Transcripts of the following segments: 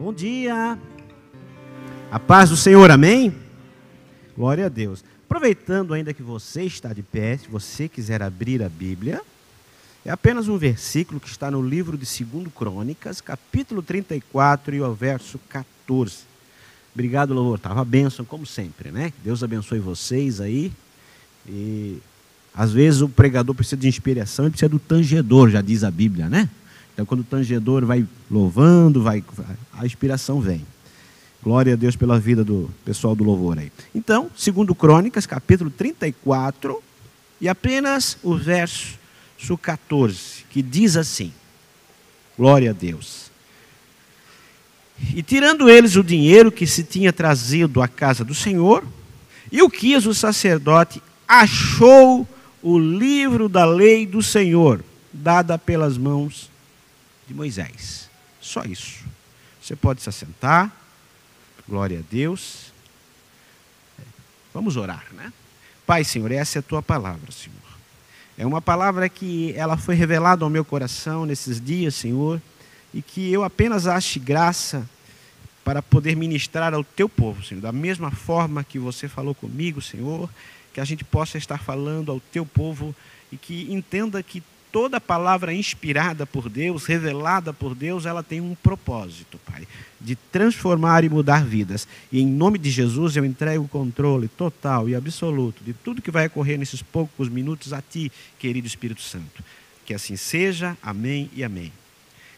Bom dia, a paz do Senhor, amém? Glória a Deus. Aproveitando ainda que você está de pé, se você quiser abrir a Bíblia, é apenas um versículo que está no livro de 2 Crônicas, capítulo 34 e o verso 14. Obrigado, louvor, estava a bênção como sempre, né? Deus abençoe vocês aí. E às vezes o pregador precisa de inspiração, ele precisa do tangedor, já diz a Bíblia, né? Então quando o tangedor vai louvando, a inspiração vem. Glória a Deus pela vida do pessoal do louvor aí. Então, 2 Crônicas, capítulo 34, e apenas o verso 14, que diz assim: glória a Deus. E tirando eles o dinheiro que se tinha trazido à casa do Senhor, Ilquias, o sacerdote, achou o livro da lei do Senhor, dada pelas mãos de Moisés. Só isso. Você pode se assentar. Glória a Deus. Vamos orar, né? Pai, Senhor, essa é a tua palavra, Senhor. É uma palavra que ela foi revelada ao meu coração nesses dias, Senhor, e que eu apenas ache graça para poder ministrar ao teu povo, Senhor. Da mesma forma que você falou comigo, Senhor, que a gente possa estar falando ao teu povo e que entenda que toda palavra inspirada por Deus, revelada por Deus, ela tem um propósito, Pai, de transformar e mudar vidas. E em nome de Jesus eu entrego o controle total e absoluto de tudo que vai ocorrer nesses poucos minutos a Ti, querido Espírito Santo. Que assim seja, amém e amém.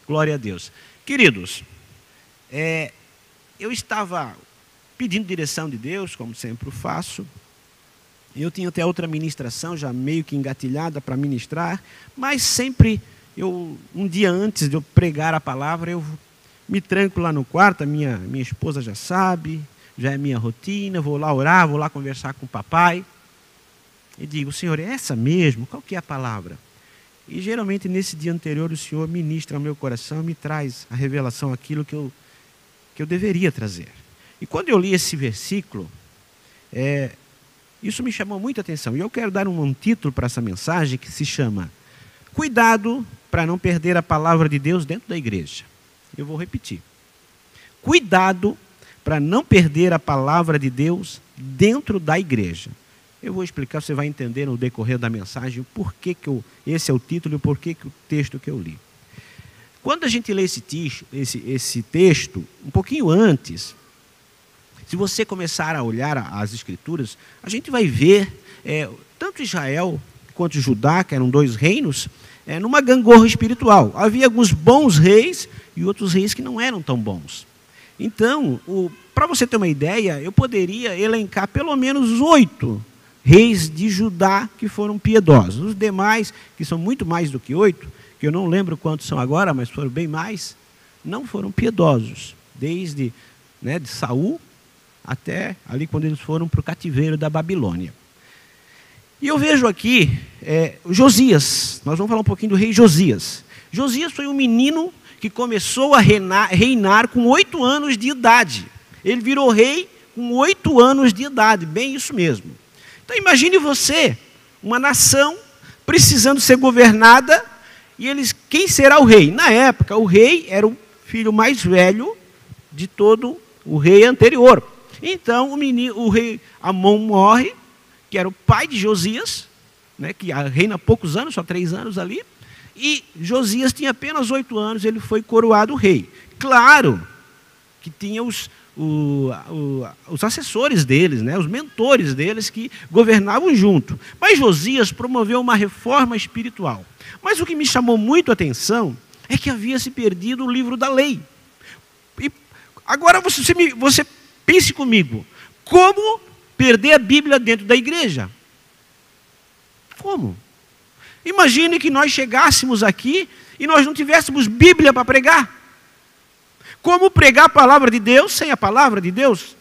Glória a Deus. Queridos, eu estava pedindo direção de Deus, como sempre o faço. Eu tinha até outra ministração já meio que engatilhada para ministrar, mas sempre, um dia antes de eu pregar a palavra, eu me tranco lá no quarto, a minha esposa já sabe, já é minha rotina, vou lá orar, vou lá conversar com o papai, e digo: Senhor, é essa mesmo? Qual que é a palavra? E geralmente nesse dia anterior o Senhor ministra ao meu coração, me traz a revelação, aquilo que eu deveria trazer. E quando eu li esse versículo, isso me chamou muita atenção. E eu quero dar um título para essa mensagem que se chama Cuidado para não perder a palavra de Deus dentro da igreja. Eu vou repetir. Cuidado para não perder a palavra de Deus dentro da igreja. Eu vou explicar, você vai entender no decorrer da mensagem o porquê esse é o título e o porquê que o texto que eu li. Quando a gente lê esse texto, um pouquinho antes, se você começar a olhar as Escrituras, a gente vai ver tanto Israel quanto Judá, que eram dois reinos, numa gangorra espiritual. Havia alguns bons reis e outros reis que não eram tão bons. Então, para você ter uma ideia, eu poderia elencar pelo menos 8 reis de Judá que foram piedosos. Os demais, que são muito mais do que 8, que eu não lembro quantos são agora, mas foram bem mais, não foram piedosos. Desde de Saul até ali quando eles foram para o cativeiro da Babilônia. E eu vejo aqui Josias. Nós vamos falar um pouquinho do rei Josias. Josias foi um menino que começou a reinar com 8 anos de idade. Ele virou rei com 8 anos de idade, bem isso mesmo. Então imagine você, uma nação precisando ser governada, e quem será o rei? Na época, o rei era o filho mais velho de todo o rei anterior. Então o rei Amon morre, que era o pai de Josias, que reina há poucos anos, só 3 anos ali, e Josias tinha apenas 8 anos, ele foi coroado rei. Claro que tinha os assessores deles, os mentores deles que governavam junto. Mas Josias promoveu uma reforma espiritual. Mas o que me chamou muito a atenção é que havia se perdido o livro da lei. E agora você pense comigo, como perder a Bíblia dentro da igreja? Como? Imagine que nós chegássemos aqui e nós não tivéssemos Bíblia para pregar. Como pregar a palavra de Deus sem a palavra de Deus?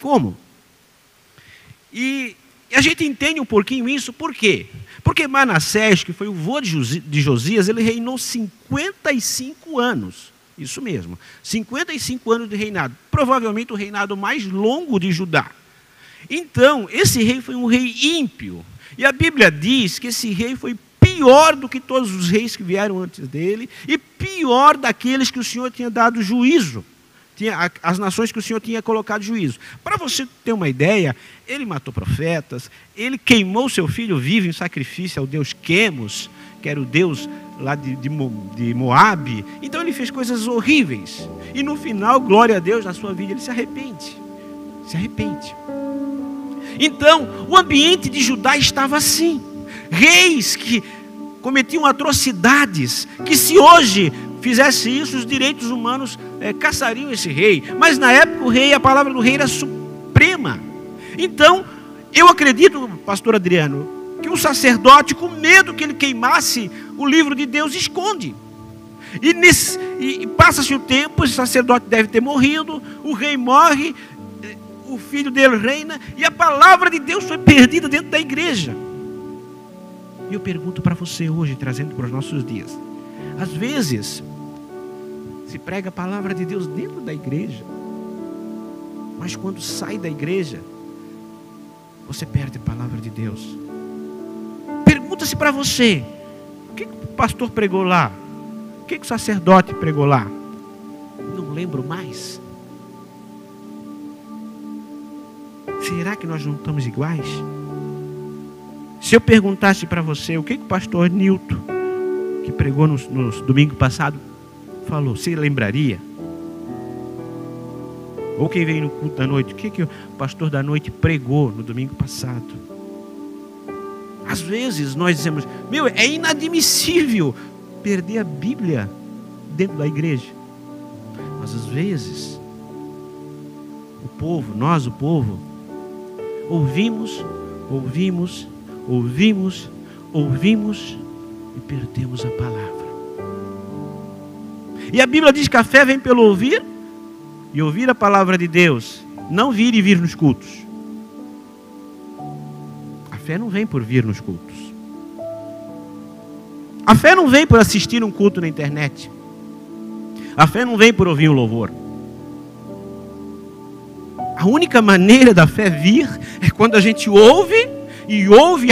Como? E a gente entende um pouquinho isso, por quê? Porque Manassés, que foi o avô de Josias, ele reinou 55 anos. Isso mesmo, 55 anos de reinado, provavelmente o reinado mais longo de Judá. Então, esse rei foi um rei ímpio, e a Bíblia diz que esse rei foi pior do que todos os reis que vieram antes dele, e pior daqueles que o Senhor tinha dado juízo, as nações que o Senhor tinha colocado juízo. Para você ter uma ideia, ele matou profetas, ele queimou seu filho vivo em sacrifício ao deus Quemos, que era o deus lá de Moabe. Então ele fez coisas horríveis, e no final, glória a Deus, na sua vida ele se arrepende. Então, o ambiente de Judá estava assim, reis que cometiam atrocidades, que se hoje fizesse isso, os direitos humanos caçariam esse rei. Mas na época a palavra do rei era suprema. Então, eu acredito, pastor Adriano, que o sacerdote, com medo que ele queimasse o livro de Deus, esconde. E passa-se o tempo, esse sacerdote deve ter morrido, o rei morre, o filho dele reina, e a palavra de Deus foi perdida dentro da igreja. E eu pergunto para você hoje, trazendo para os nossos dias, às vezes se prega a palavra de Deus dentro da igreja, mas quando sai da igreja, você perde a palavra de Deus. Pergunta-se para você, o que o pastor pregou lá? O que o sacerdote pregou lá? Não lembro mais. Será que nós não estamos iguais? Se eu perguntasse para você o que o pastor Nilton, que pregou no domingo passado, falou, você lembraria? Ou quem veio no culto da noite, o que o pastor da noite pregou no domingo passado? Às vezes nós dizemos, é inadmissível perder a Bíblia dentro da igreja. Mas às vezes, o povo, ouvimos e perdemos a palavra. E a Bíblia diz que a fé vem pelo ouvir, e ouvir a palavra de Deus, não vir e vir nos cultos. A fé não vem por vir nos cultos. A fé não vem por assistir um culto na internet. A fé não vem por ouvir um louvor. A única maneira da fé vir é quando a gente ouve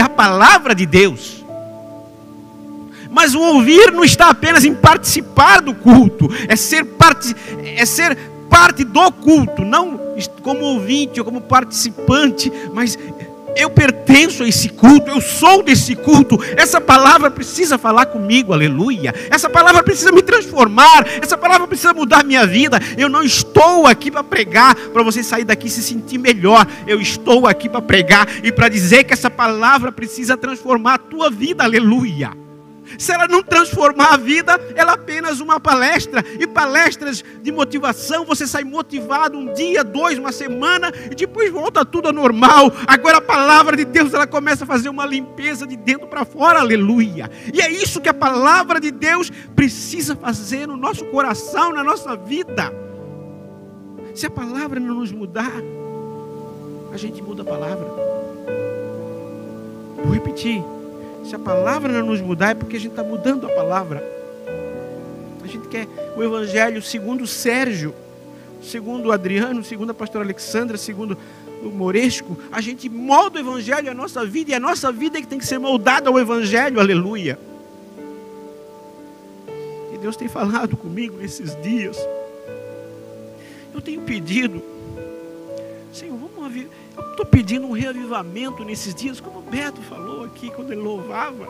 a palavra de Deus. Mas o ouvir não está apenas em participar do culto, é ser parte do culto, não como ouvinte ou como participante, mas eu pertenço a esse culto, eu sou desse culto. Essa palavra precisa falar comigo, aleluia. Essa palavra precisa me transformar, essa palavra precisa mudar minha vida. Eu não estou aqui para pregar, para você sair daqui e se sentir melhor. Eu estou aqui para pregar e para dizer que essa palavra precisa transformar a tua vida, aleluia. Se ela não transformar a vida, ela é apenas uma palestra. E palestras de motivação, você sai motivado um dia, 2, uma semana, e depois volta tudo ao normal. Agora a palavra de Deus, ela começa a fazer uma limpeza de dentro para fora, aleluia. E é isso que a palavra de Deus precisa fazer no nosso coração, na nossa vida. Se a palavra não nos mudar, a gente muda a palavra. Vou repetir. Se a palavra não nos mudar, é porque a gente está mudando a palavra. A gente quer o evangelho segundo o Sérgio, segundo o Adriano, segundo a pastora Alexandra, segundo o Moresco. A gente molda o evangelho à nossa vida, e a nossa vida é que tem que ser moldada ao evangelho, aleluia. E Deus tem falado comigo nesses dias. Eu tenho pedido, Senhor, eu estou pedindo um reavivamento nesses dias, como o Beto falou aqui, quando ele louvava.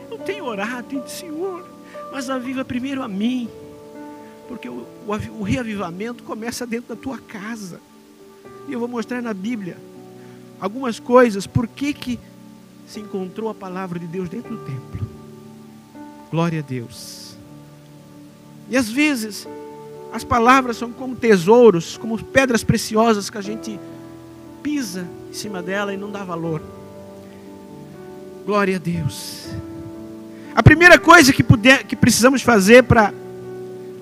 Eu tenho orado, tenho dito, Senhor, mas aviva primeiro a mim, porque o reavivamento começa dentro da tua casa. E eu vou mostrar na Bíblia algumas coisas, por que se encontrou a palavra de Deus dentro do templo. Glória a Deus. E às vezes, as palavras são como tesouros, como pedras preciosas que a gente pisa em cima dela e não dá valor. Glória a Deus. A primeira coisa que precisamos fazer para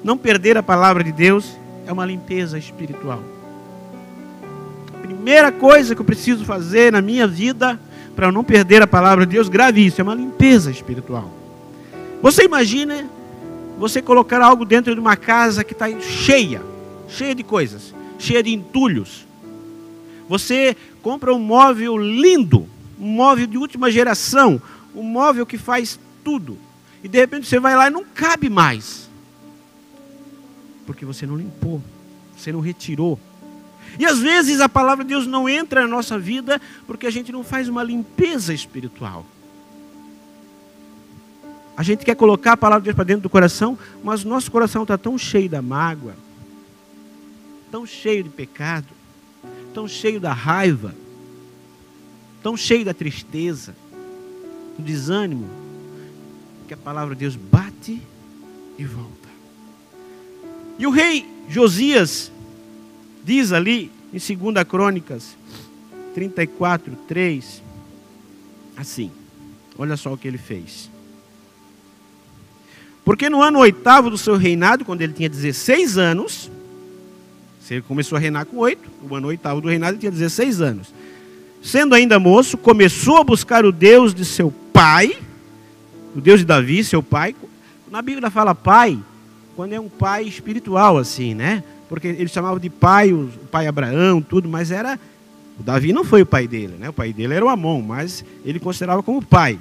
não perder a palavra de Deus é uma limpeza espiritual. A primeira coisa que eu preciso fazer na minha vida para não perder a palavra de Deus, grave isso, é uma limpeza espiritual. Você imagina você colocar algo dentro de uma casa que está cheia de coisas, cheia de entulhos. Você compra um móvel lindo, um móvel de última geração, um móvel que faz tudo. E de repente você vai lá e não cabe mais. Porque você não limpou, você não retirou. E às vezes a palavra de Deus não entra na nossa vida porque a gente não faz uma limpeza espiritual. A gente quer colocar a palavra de Deus para dentro do coração, mas o nosso coração está tão cheio da mágoa, tão cheio de pecado, tão cheio da raiva, tão cheio da tristeza, do desânimo, que a palavra de Deus bate e volta. E o rei Josias diz ali em 2 Crônicas 34:3, assim, olha só o que ele fez. Porque no ano 8º do seu reinado, quando ele tinha 16 anos, se ele começou a reinar com 8, o ano 8º do reinado ele tinha 16 anos. Sendo ainda moço, começou a buscar o Deus de seu pai, o Deus de Davi, seu pai. Na Bíblia fala pai, quando é um pai espiritual assim, né? Porque eles chamavam de pai, o pai Abraão, tudo, mas era... O Davi não foi o pai dele, né? O pai dele era o Amon, mas ele considerava como pai.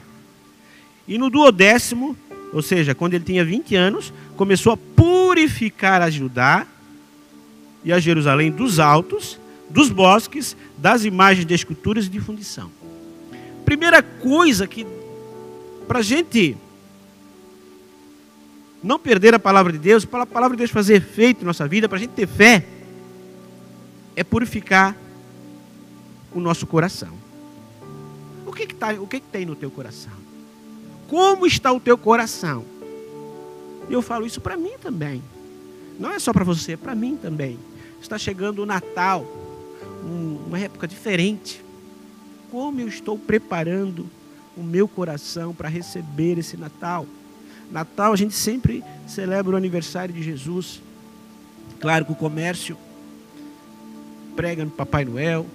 E no 12º, ou seja, quando ele tinha 20 anos, começou a purificar a Judá e a Jerusalém dos altos, dos bosques, das imagens de esculturas e de fundição. Primeira coisa que, para a gente não perder a palavra de Deus, para a palavra de Deus fazer efeito em nossa vida, para a gente ter fé, é purificar o nosso coração. O que tem no teu coração? Como está o teu coração? E eu falo isso para mim também. Não é só para você, é para mim também. Está chegando o Natal, uma época diferente. Como eu estou preparando o meu coração para receber esse Natal? Natal a gente sempre celebra o aniversário de Jesus. Claro que o comércio prega no Papai Noel,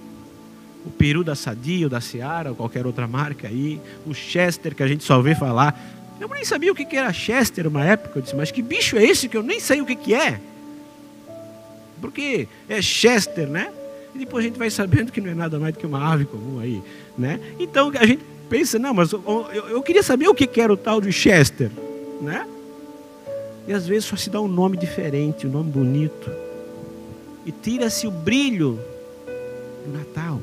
o peru da Sadia ou da Seara, ou qualquer outra marca aí, o Chester que a gente só vê falar. Eu nem sabia o que era Chester uma época. Eu disse, mas que bicho é esse que eu nem sei o que é? Porque é Chester, né? E depois a gente vai sabendo que não é nada mais do que uma ave comum aí, né? Então a gente pensa, não, mas eu queria saber o que era o tal de Chester, né? E às vezes só se dá um nome diferente, um nome bonito. E tira-se o brilho do Natal.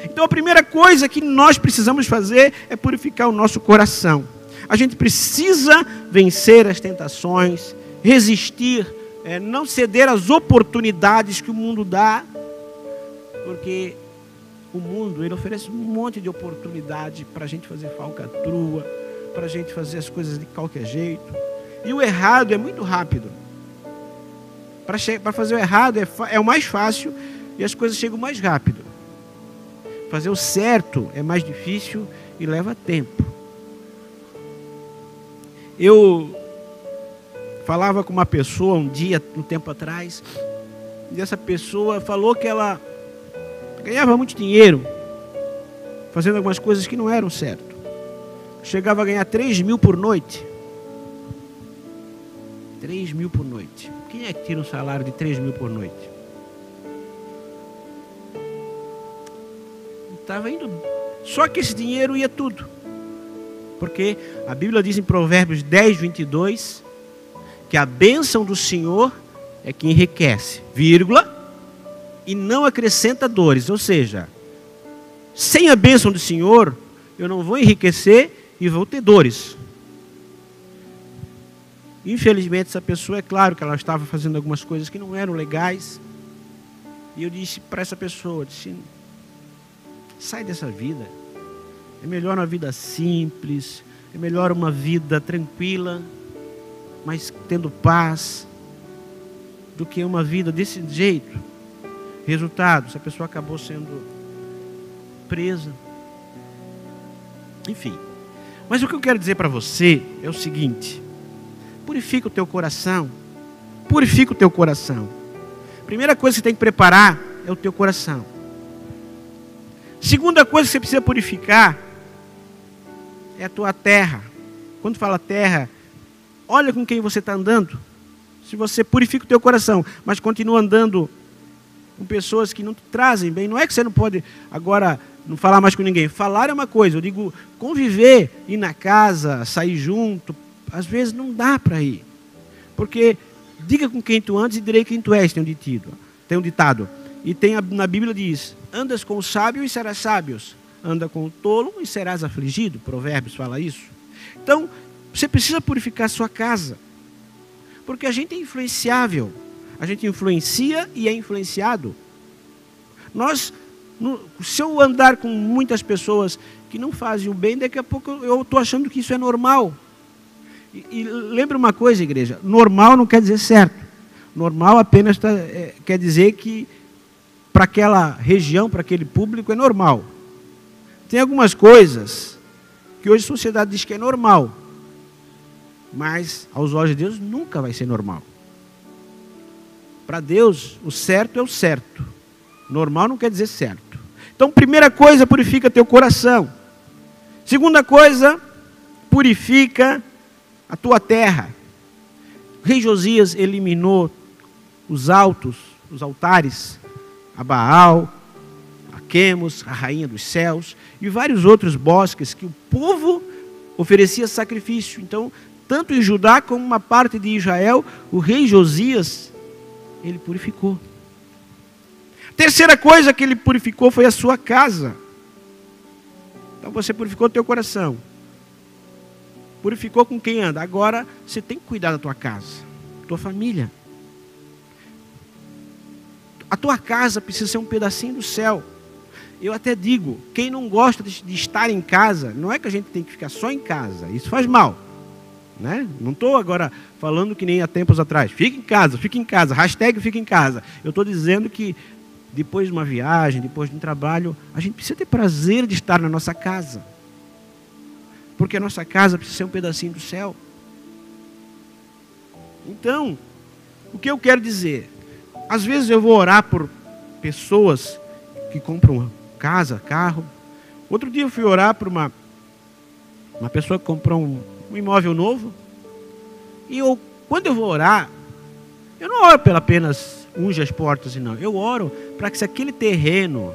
Então a primeira coisa que nós precisamos fazer é purificar o nosso coração. A gente precisa vencer as tentações, resistir, não ceder às oportunidades que o mundo dá, porque o mundo ele oferece um monte de oportunidade para a gente fazer falcatrua, para a gente fazer as coisas de qualquer jeito. E o errado é muito rápido. Para fazer o errado é o mais fácil e as coisas chegam mais rápido. Fazer o certo é mais difícil e leva tempo. Eu falava com uma pessoa um dia, um tempo atrás, e essa pessoa falou que ela ganhava muito dinheiro fazendo algumas coisas que não eram certo. Chegava a ganhar 3.000 por noite. 3.000 por noite. Quem é que tira um salário de 3.000 por noite? Estava indo. Só que esse dinheiro ia tudo. Porque a Bíblia diz em Provérbios 10:22 que a bênção do Senhor é que enriquece, vírgula, e não acrescenta dores. Ou seja, sem a bênção do Senhor, eu não vou enriquecer e vou ter dores. Infelizmente, essa pessoa, é claro que ela estava fazendo algumas coisas que não eram legais. E eu disse para essa pessoa, disse, sai dessa vida. É melhor uma vida simples, é melhor uma vida tranquila, mas tendo paz, do que uma vida desse jeito. Resultado, essa pessoa acabou sendo presa. Enfim. Mas o que eu quero dizer para você é o seguinte: purifica o teu coração. Purifica o teu coração. Primeira coisa que você tem que preparar é o teu coração. Segunda coisa que você precisa purificar é a tua terra. Quando fala terra, olha com quem você está andando. Se você purifica o teu coração, mas continua andando com pessoas que não te trazem bem, não é que você não pode agora não falar mais com ninguém. Falar é uma coisa, eu digo conviver, ir na casa, sair junto, às vezes não dá para ir. Porque diga com quem tu andas e direi quem tu és, tem um ditado. E na Bíblia diz, andas com o sábio e serás sábios, anda com o tolo e serás afligido. Provérbios fala isso. Então, você precisa purificar a sua casa. Porque a gente é influenciável. A gente influencia e é influenciado. Se eu andar com muitas pessoas que não fazem o bem, daqui a pouco eu estou achando que isso é normal. E lembra uma coisa, igreja, normal não quer dizer certo. Normal apenas quer dizer que para aquela região, para aquele público é normal. Tem algumas coisas que hoje a sociedade diz que é normal, mas aos olhos de Deus nunca vai ser normal. Para Deus, o certo é o certo. Normal não quer dizer certo. Então, primeira coisa, purifica teu coração. Segunda coisa, purifica a tua terra. O rei Josias eliminou os altares, a Baal, a Quemos, a rainha dos céus, e vários outros bosques que o povo oferecia sacrifício. Então, tanto em Judá como uma parte de Israel, o rei Josias, ele purificou. Terceira coisa que ele purificou foi a sua casa. Então você purificou o teu coração. Purificou com quem anda. Agora você tem que cuidar da tua casa, tua família. A tua casa precisa ser um pedacinho do céu. Eu até digo, quem não gosta de estar em casa, não é que a gente tem que ficar só em casa. Isso faz mal. Né? Não estou agora falando que nem há tempos atrás. Fica em casa, hashtag fica em casa. Eu estou dizendo que depois de uma viagem, depois de um trabalho, a gente precisa ter prazer de estar na nossa casa. Porque a nossa casa precisa ser um pedacinho do céu. Então, o que eu quero dizer? Às vezes eu vou orar por pessoas que compram casa, carro. Outro dia eu fui orar por uma pessoa que comprou um imóvel novo. E quando eu vou orar, eu não oro pela apenas unge as portas, não. Eu oro para que se aquele terreno,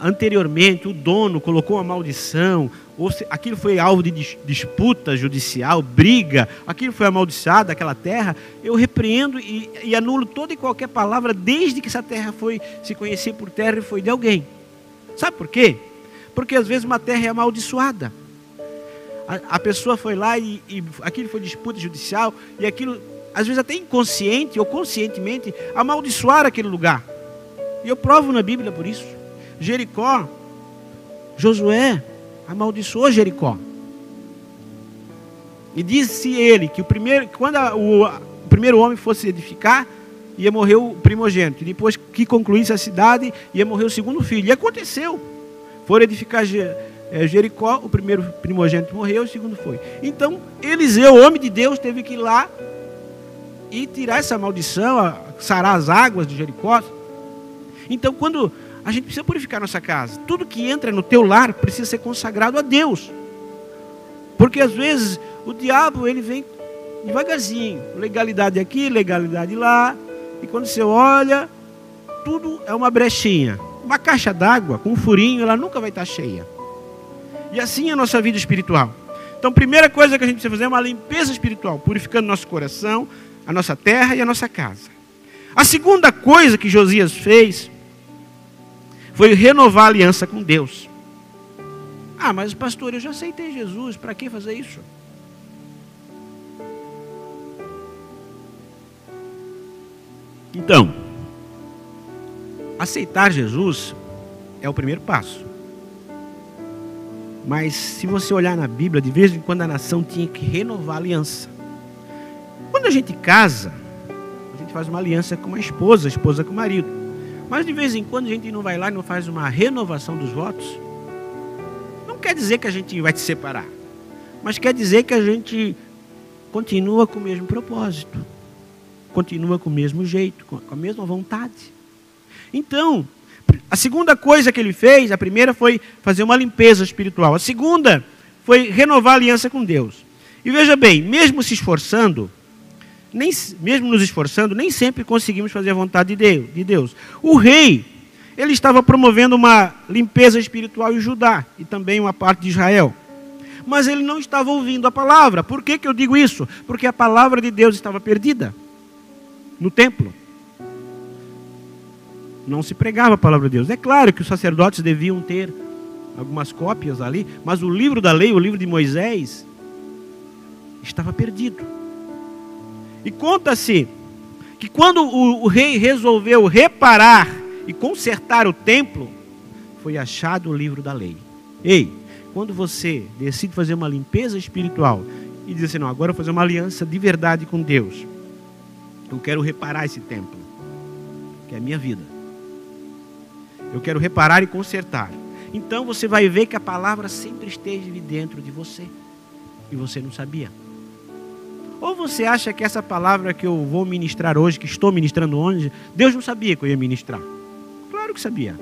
anteriormente, o dono colocou uma maldição, ou se aquilo foi alvo de disputa judicial, briga, aquilo foi amaldiçoado, aquela terra, eu repreendo e anulo toda e qualquer palavra, desde que essa terra se conhecia por terra e foi de alguém. Sabe por quê? Porque às vezes uma terra é amaldiçoada. A pessoa foi lá e aquilo foi disputa judicial, e aquilo, às vezes até inconsciente ou conscientemente, amaldiçoar aquele lugar. E eu provo na Bíblia por isso. Jericó, Josué amaldiçoou Jericó. E disse ele que quando o primeiro homem fosse edificar, ia morrer o primogênito. E depois que concluísse a cidade, ia morrer o segundo filho. E aconteceu. Foram edificar Jericó, o primeiro primogênito morreu, o segundo foi. Então, Eliseu, homem de Deus, teve que ir lá e tirar essa maldição, sarar as águas de Jericó. Então, quando a gente precisa purificar nossa casa, tudo que entra no teu lar precisa ser consagrado a Deus. Porque às vezes o diabo ele vem devagarzinho, legalidade aqui, legalidade lá, e quando você olha, tudo é uma brechinha. Uma caixa d'água com um furinho, ela nunca vai estar cheia. E assim é a nossa vida espiritual. Então, a primeira coisa que a gente precisa fazer é uma limpeza espiritual, purificando nosso coração, a nossa terra e a nossa casa. A segunda coisa que Josias fez foi renovar a aliança com Deus. Ah, mas pastor, eu já aceitei Jesus, para que fazer isso? Então, aceitar Jesus é o primeiro passo. Mas se você olhar na Bíblia, de vez em quando a nação tinha que renovar a aliança. Quando a gente casa, a gente faz uma aliança com a esposa com o marido. Mas de vez em quando a gente não vai lá e não faz uma renovação dos votos. Não quer dizer que a gente vai se separar, mas quer dizer que a gente continua com o mesmo propósito, continua com o mesmo jeito, com a mesma vontade. Então, a segunda coisa que ele fez, a primeira foi fazer uma limpeza espiritual. A segunda foi renovar a aliança com Deus. E veja bem, mesmo nos esforçando, nem sempre conseguimos fazer a vontade de Deus. O rei, ele estava promovendo uma limpeza espiritual em Judá e também uma parte de Israel. Mas ele não estava ouvindo a palavra. Por que eu digo isso? Porque a palavra de Deus estava perdida no templo. Não se pregava a palavra de Deus. É claro que os sacerdotes deviam ter algumas cópias ali, mas o livro da lei, o livro de Moisés, estava perdido. E conta-se que quando o rei resolveu reparar e consertar o templo, foi achado o livro da lei. Ei, quando você decide fazer uma limpeza espiritual e diz assim, não, agora eu vou fazer uma aliança de verdade com Deus, eu quero reparar esse templo, que é a minha vida. Eu quero reparar e consertar. Então você vai ver que a palavra sempre esteve dentro de você e você não sabia. Ou você acha que essa palavra que eu vou ministrar hoje, que estou ministrando hoje, Deus não sabia que eu ia ministrar? Claro que sabia.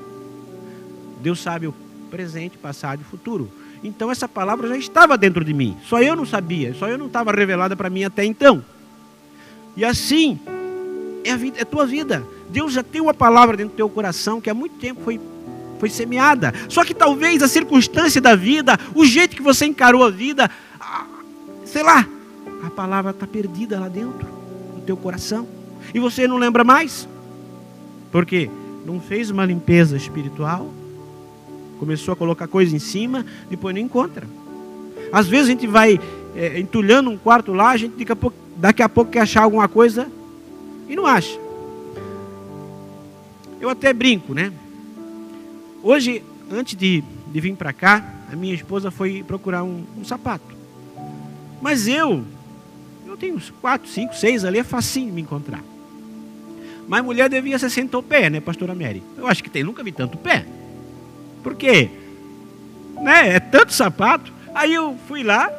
Deus sabe o presente, passado e futuro. Então essa palavra já estava dentro de mim. Só eu não sabia, só eu não estava revelada para mim até então. E assim, é a tua vida. Deus já tem uma palavra dentro do teu coração que há muito tempo foi semeada. Só que talvez a circunstância da vida, o jeito que você encarou a vida, sei lá, a palavra está perdida lá dentro do teu coração. E você não lembra mais. Por quê? Não fez uma limpeza espiritual. Começou a colocar coisa em cima, depois não encontra. Às vezes a gente vai entulhando um quarto lá, a gente daqui a pouco quer achar alguma coisa e não acha. Eu até brinco, né? Hoje, antes de vir para cá, a minha esposa foi procurar um sapato. Mas eu tenho uns 4, 5, 6 ali, é facinho me encontrar. Mas mulher devia 60 o pé, né, pastora Mary? Eu acho que nunca vi tanto pé. Por quê? Né? É tanto sapato. Aí eu fui lá,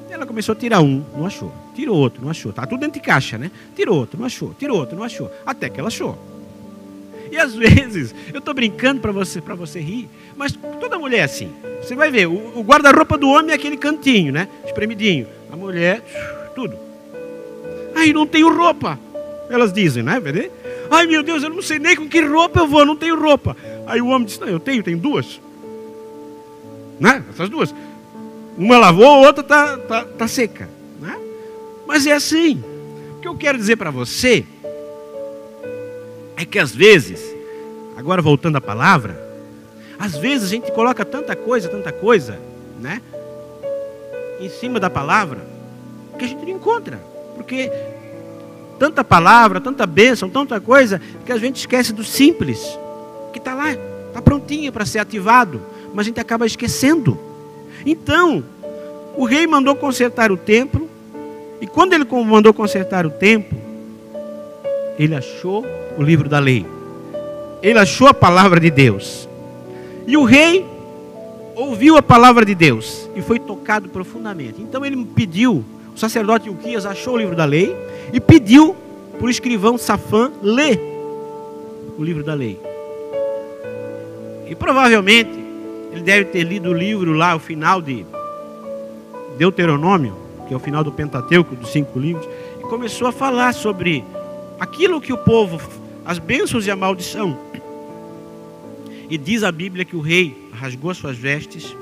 ela começou a tirar um, não achou. Tirou outro, não achou. Tá tudo dentro de caixa, né? Tirou outro, não achou. Tirou outro, não achou. Até que ela achou. E às vezes, eu estou brincando para você rir, mas toda mulher é assim. Você vai ver, o guarda-roupa do homem é aquele cantinho, né? Espremidinho. A mulher, tudo. Aí não tenho roupa. Elas dizem, né? Ai meu Deus, eu não sei nem com que roupa eu vou, não tenho roupa. Aí o homem diz, não, eu tenho duas. Né? Essas duas. Uma lavou, a outra tá seca. Né? Mas é assim. O que eu quero dizer para você é que às vezes, agora voltando à palavra, às vezes a gente coloca tanta coisa, né? Em cima da palavra, que a gente não encontra. Porque tanta palavra, tanta bênção, tanta coisa, que a gente esquece do simples, que está lá, está prontinho para ser ativado, mas a gente acaba esquecendo. Então, o rei mandou consertar o templo, e quando ele mandou consertar o templo, ele achou o livro da lei, ele achou a palavra de Deus, e o rei ouviu a palavra de Deus, e foi tocado profundamente. Então ele pediu, o sacerdote Ilquias achou o livro da lei, e pediu para o escrivão Safã ler o livro da lei. E provavelmente ele deve ter lido o livro lá, o final de Deuteronômio, que é o final do Pentateuco, dos 5 livros, e começou a falar sobre aquilo que o povo, as bênçãos e a maldição. E diz a Bíblia que o rei rasgou as suas vestes,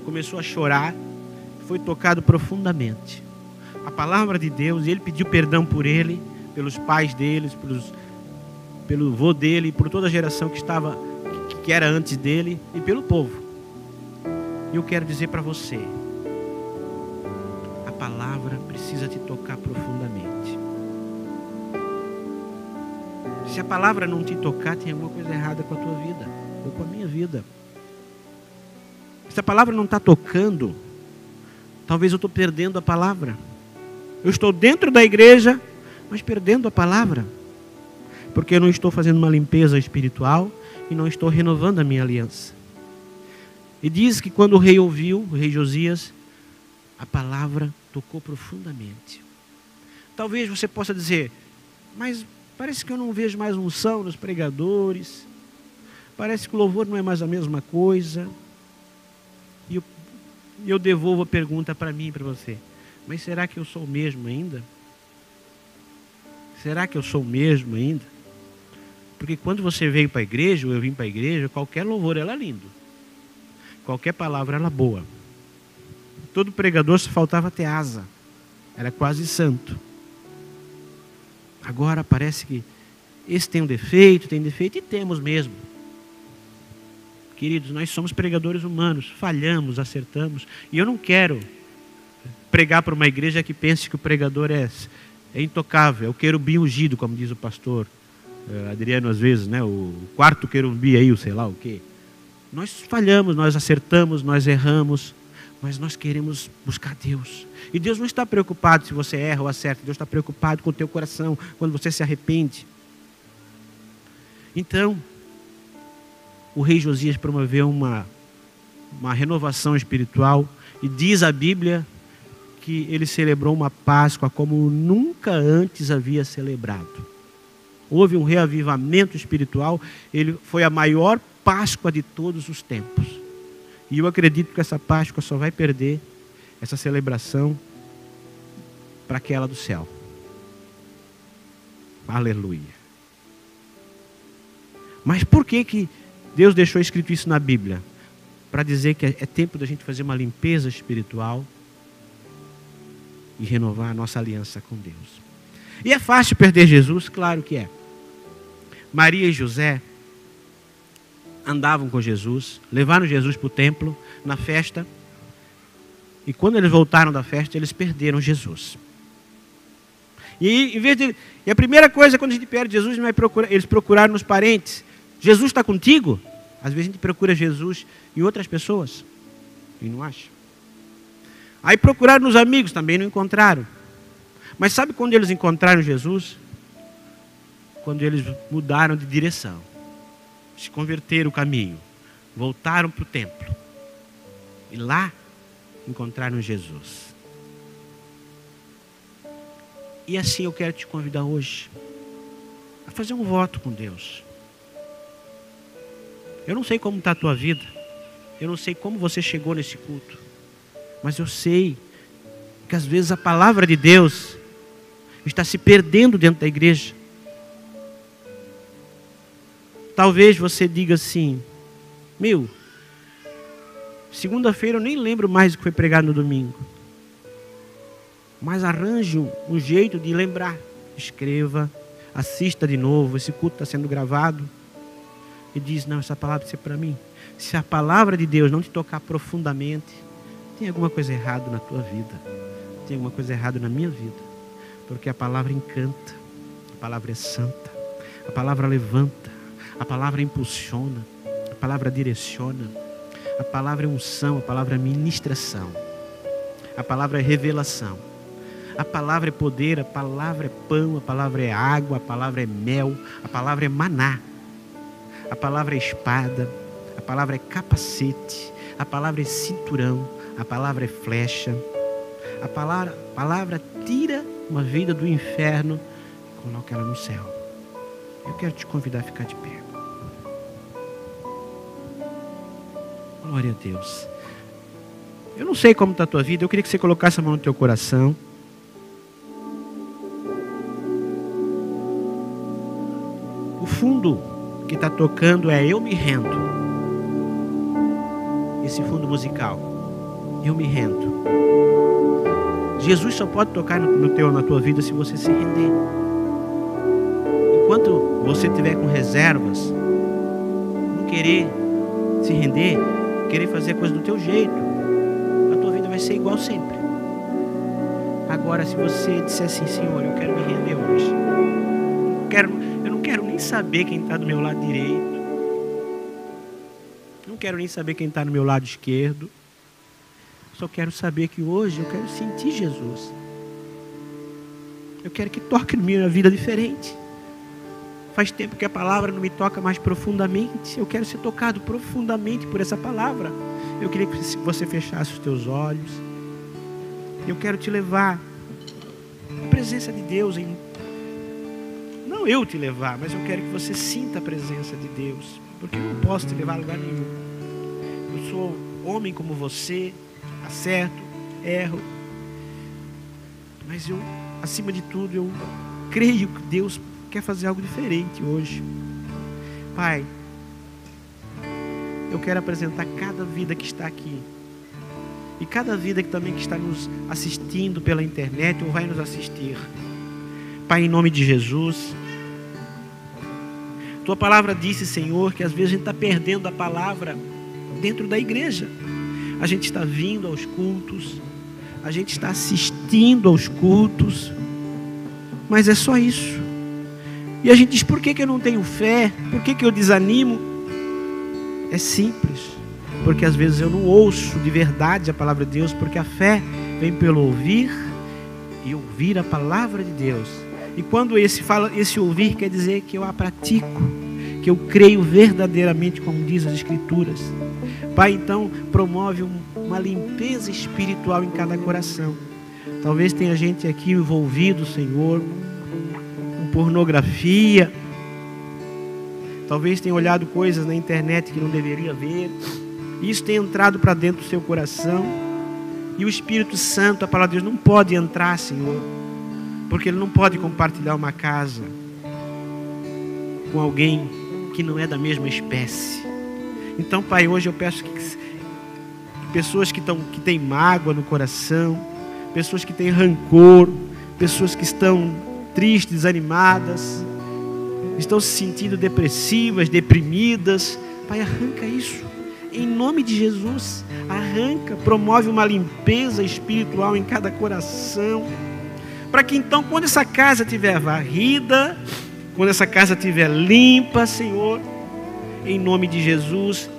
começou a chorar, foi tocado profundamente. A palavra de Deus, e ele pediu perdão por ele, pelos pais deles, pelo avô dele, por toda a geração que era antes dele, e pelo povo. E eu quero dizer para você, a palavra precisa te tocar profundamente. Se a palavra não te tocar, tem alguma coisa errada com a tua vida, ou com a minha vida. Se a palavra não está tocando, talvez eu estou perdendo a palavra. Eu estou dentro da igreja, mas perdendo a palavra. Porque eu não estou fazendo uma limpeza espiritual e não estou renovando a minha aliança. E diz que quando o rei ouviu, o rei Josias, a palavra tocou profundamente. Talvez você possa dizer, mas parece que eu não vejo mais unção nos pregadores. Parece que o louvor não é mais a mesma coisa. E eu devolvo a pergunta para mim e para você. Mas será que eu sou o mesmo ainda? Será que eu sou o mesmo ainda? Porque quando você veio para a igreja, ou eu vim para a igreja, qualquer louvor era lindo. Qualquer palavra era boa. Todo pregador só faltava ter asa. Era quase santo. Agora parece que esse tem defeito, e temos mesmo. Queridos, nós somos pregadores humanos, falhamos, acertamos. E eu não quero pregar para uma igreja que pense que o pregador é intocável, é o querubim ungido, como diz o pastor Adriano às vezes, né? O quarto querubim aí, o sei lá o quê. Nós falhamos, nós acertamos, nós erramos, mas nós queremos buscar Deus. E Deus não está preocupado se você erra ou acerta. Deus está preocupado com o teu coração, quando você se arrepende. Então, o rei Josias promoveu uma renovação espiritual. E diz a Bíblia que ele celebrou uma Páscoa como nunca antes havia celebrado. Houve um reavivamento espiritual. Ele foi a maior Páscoa de todos os tempos. E eu acredito que essa Páscoa só vai perder essa celebração para aquela do céu. Aleluia. Mas por que Deus deixou escrito isso na Bíblia? Para dizer que é tempo da gente fazer uma limpeza espiritual e renovar a nossa aliança com Deus. E é fácil perder Jesus? Claro que é. Maria e José andavam com Jesus, levaram Jesus para o templo, na festa, e quando eles voltaram da festa, eles perderam Jesus. E a primeira coisa, quando a gente perde Jesus, eles procuraram nos parentes. Jesus está contigo? Às vezes a gente procura Jesus em outras pessoas e não acha. Aí procuraram nos amigos, também não encontraram. Mas sabe quando eles encontraram Jesus? Quando eles mudaram de direção, se converteram o caminho, voltaram para o templo e lá encontraram Jesus. E assim eu quero te convidar hoje a fazer um voto com Deus. Eu não sei como está a tua vida, eu não sei como você chegou nesse culto, mas eu sei que às vezes a palavra de Deus está se perdendo dentro da igreja. Talvez você diga assim: segunda-feira eu nem lembro mais do que foi pregado no domingo. Mas arranje um jeito de lembrar. Escreva, assista de novo, esse culto está sendo gravado. E diz: não, essa palavra é para mim. Se a palavra de Deus não te tocar profundamente, tem alguma coisa errada na tua vida. Tem alguma coisa errada na minha vida. Porque a palavra encanta, a palavra é santa, a palavra levanta, a palavra impulsiona, a palavra direciona, a palavra é unção, a palavra é ministração, a palavra é revelação, a palavra é poder, a palavra é pão, a palavra é água, a palavra é mel, a palavra é maná, a palavra é espada, a palavra é capacete, a palavra é cinturão, a palavra é flecha, a palavra tira uma vida do inferno e coloca ela no céu. Eu quero te convidar a ficar de pé. Glória a Deus. Eu não sei como está a tua vida, eu queria que você colocasse a mão no teu coração. O fundo que está tocando é Eu Me Rendo. Esse fundo musical. Eu me rendo. Jesus só pode tocar na tua vida se você se render. Enquanto você estiver com reservas, não querer se render, querer fazer a coisa do teu jeito, a tua vida vai ser igual sempre. Agora, se você disser assim: Senhor, eu quero me render hoje, eu não quero nem saber quem está do meu lado direito, não quero nem saber quem está no meu lado esquerdo, só quero saber que hoje eu quero sentir Jesus. Eu quero que toque na minha vida diferente. Faz tempo que a palavra não me toca mais profundamente. Eu quero ser tocado profundamente por essa palavra. Eu queria que você fechasse os teus olhos. Eu quero te levar à presença de Deus. Não eu te levar, mas eu quero que você sinta a presença de Deus. Porque eu não posso te levar a lugar nenhum. Eu sou homem como você, acerto, erro. Mas eu, acima de tudo, eu creio que Deus quer fazer algo diferente hoje. Pai, eu quero apresentar cada vida que está aqui. E cada vida que também que está nos assistindo pela internet ou vai nos assistir. Pai, em nome de Jesus. Tua palavra disse, Senhor, que às vezes a gente está perdendo a palavra dentro da igreja. A gente está vindo aos cultos, a gente está assistindo aos cultos, mas é só isso. E a gente diz, por que eu não tenho fé? Por que eu desanimo? É simples, porque às vezes eu não ouço de verdade a palavra de Deus, porque a fé vem pelo ouvir e ouvir a palavra de Deus. E quando esse ouvir quer dizer que eu a pratico, que eu creio verdadeiramente como diz as Escrituras. Pai, então promove uma limpeza espiritual em cada coração. Talvez tenha gente aqui envolvido, Senhor, com pornografia. Talvez tenha olhado coisas na internet que não deveria ver. Isso tem entrado para dentro do seu coração. E o Espírito Santo, a palavra de Deus, não pode entrar, Senhor, porque ele não pode compartilhar uma casa com alguém que não é da mesma espécie. Então, Pai, hoje eu peço que pessoas que têm mágoa no coração, pessoas que têm rancor, pessoas que estão tristes, desanimadas, estão se sentindo depressivas, deprimidas, Pai, arranca isso. Em nome de Jesus, arranca, promove uma limpeza espiritual em cada coração, para que então, quando essa casa estiver varrida, quando essa casa estiver limpa, Senhor, em nome de Jesus,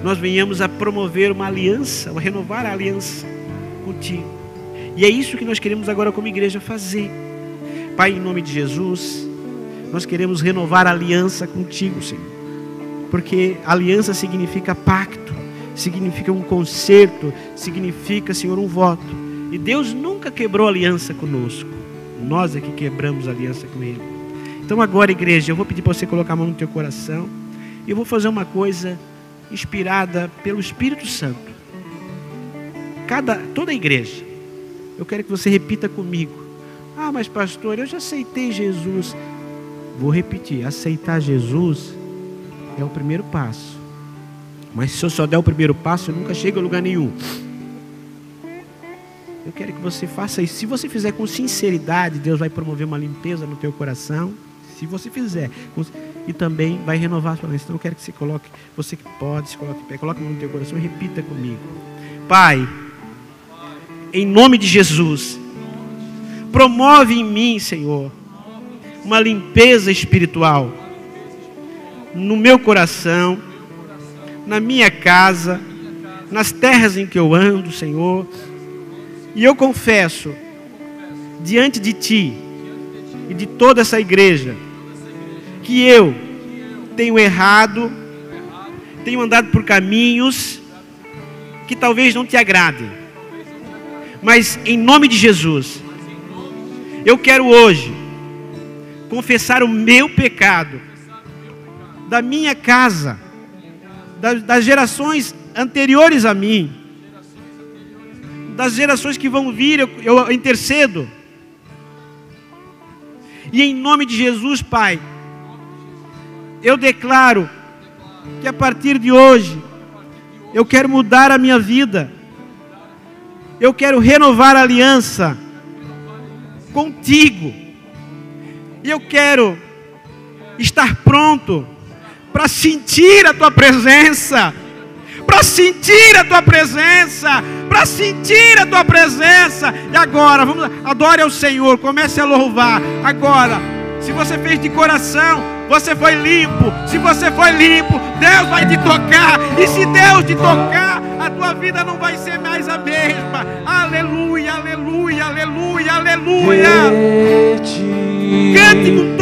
nós venhamos a promover uma aliança, a renovar a aliança contigo. E é isso que nós queremos agora como igreja fazer. Pai, em nome de Jesus, nós queremos renovar a aliança contigo, Senhor. Porque aliança significa pacto, significa um concerto, significa, Senhor, um voto. E Deus nunca quebrou aliança conosco. Nós é que quebramos a aliança com Ele. Então agora, igreja, eu vou pedir para você colocar a mão no teu coração. E eu vou fazer uma coisa inspirada pelo Espírito Santo. Toda a igreja, eu quero que você repita comigo. Ah, mas pastor, eu já aceitei Jesus. Vou repetir, aceitar Jesus é o primeiro passo. Mas se eu só der o primeiro passo, eu nunca chego a lugar nenhum. Eu quero que você faça isso. Se você fizer com sinceridade, Deus vai promover uma limpeza no teu coração. Se você fizer, e também vai renovar a sua aliança. Então eu quero que você coloque, você que pode, se coloque em pé, coloque a mão no teu coração e repita comigo. Pai, em nome de Jesus, promove em mim, Senhor, uma limpeza espiritual no meu coração, na minha casa, nas terras em que eu ando, Senhor. E eu confesso diante de Ti e de toda essa igreja que eu tenho errado, tenho andado por caminhos que talvez não Te agradem. Mas em nome de Jesus, eu quero hoje confessar o meu pecado, da minha casa, das gerações anteriores a mim, das gerações que vão vir, eu intercedo. E em nome de Jesus, Pai, eu declaro que a partir de hoje, eu quero mudar a minha vida. Eu quero renovar a aliança contigo. E eu quero estar pronto para sentir a Tua presença. Para sentir a Tua presença. Para sentir a Tua presença. E agora, vamos lá, adore ao Senhor, comece a louvar. Agora, se você fez de coração, você foi limpo. Se você foi limpo, Deus vai te tocar. E se Deus te tocar, a tua vida não vai ser mais a mesma. Aleluia, aleluia, aleluia, aleluia. Cante com